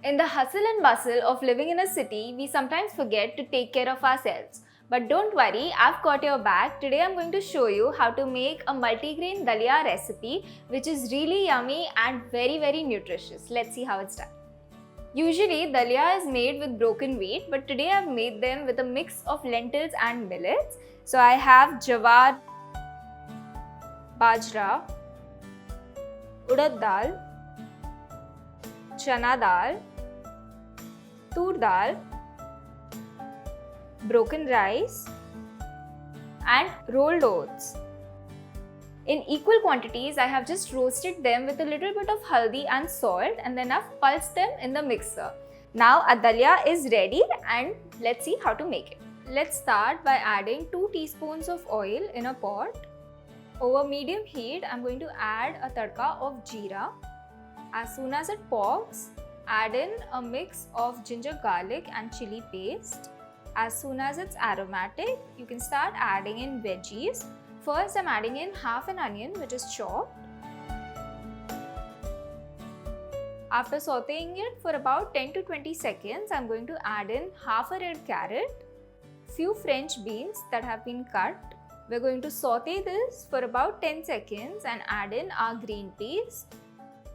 In the hustle and bustle of living in a city, we sometimes forget to take care of ourselves. But don't worry, I've got your back. Today I'm going to show you how to make a multigrain dalia recipe which is really yummy and very nutritious. Let's see how it's done. Usually dalia is made with broken wheat, but today I've made them with a mix of lentils and millets. So I have jawar, bajra, urad dal, chana dal, tur dal, broken rice and rolled oats. In equal quantities, I have just roasted them with a little bit of haldi and salt, and then I've pulsed them in the mixer. Now our dalia is ready and let's see how to make it. Let's start by adding 2 teaspoons of oil in a pot. Over medium heat, I'm going to add a tadka of jeera. As soon as it pops, add in a mix of ginger garlic and chilli paste. As soon as it's aromatic, you can start adding in veggies. First, I'm adding in half an onion which is chopped. After sauteing it for about 10 to 20 seconds, I'm going to add in half a red carrot, few French beans that have been cut. We're going to saute this for about 10 seconds and add in our green peas.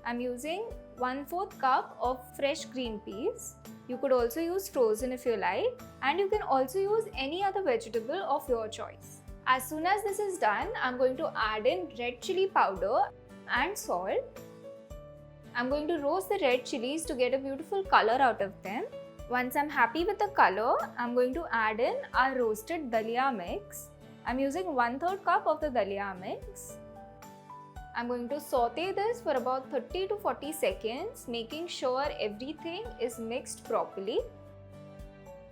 I'm using 1/4 cup of fresh green peas. You could also use frozen if you like, and you can also use any other vegetable of your choice. As soon as this is done, I'm going to add in red chilli powder and salt. I'm going to roast the red chilies to get a beautiful color out of them. Once I'm happy with the color, I'm going to add in our roasted dalia mix. I'm using 1/3 cup of the dalia mix. I'm going to saute this for about 30 to 40 seconds, making sure everything is mixed properly.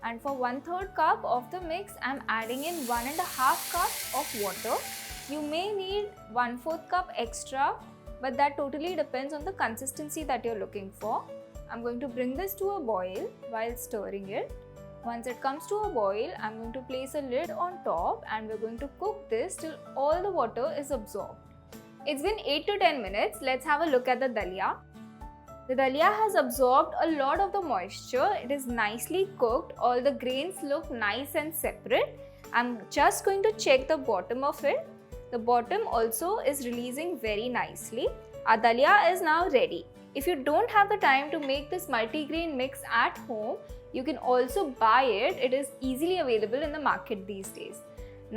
And for 1/3 cup of the mix, I'm adding in 1.5 cup of water. You may need 1/4 cup extra, but that totally depends on the consistency that you're looking for. I'm going to bring this to a boil while stirring it. Once it comes to a boil, I'm going to place a lid on top and we're going to cook this till all the water is absorbed. It's been 8 to 10 minutes. Let's have a look at the dalia. The dalia has absorbed a lot of the moisture. It is nicely cooked. All the grains look nice and separate. I'm just going to check the bottom of it. The bottom also is releasing very nicely. Our dalia is now ready. If you don't have the time to make this multigrain mix at home, you can also buy it. It is easily available in the market these days.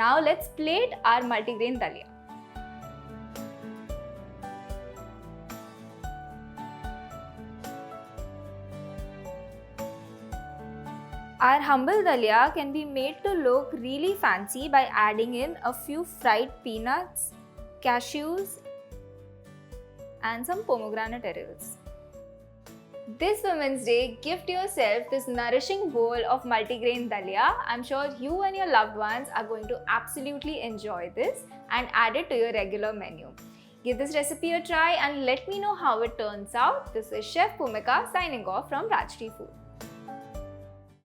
Now let's plate our multigrain dalia. Our humble dalia can be made to look really fancy by adding in a few fried peanuts, cashews and some pomegranate kernels. This Women's Day, gift yourself this nourishing bowl of multigrain dalia. I'm sure you and your loved ones are going to absolutely enjoy this and add it to your regular menu. Give this recipe a try and let me know how it turns out. This is Chef Bhumika signing off from Rajshri Food.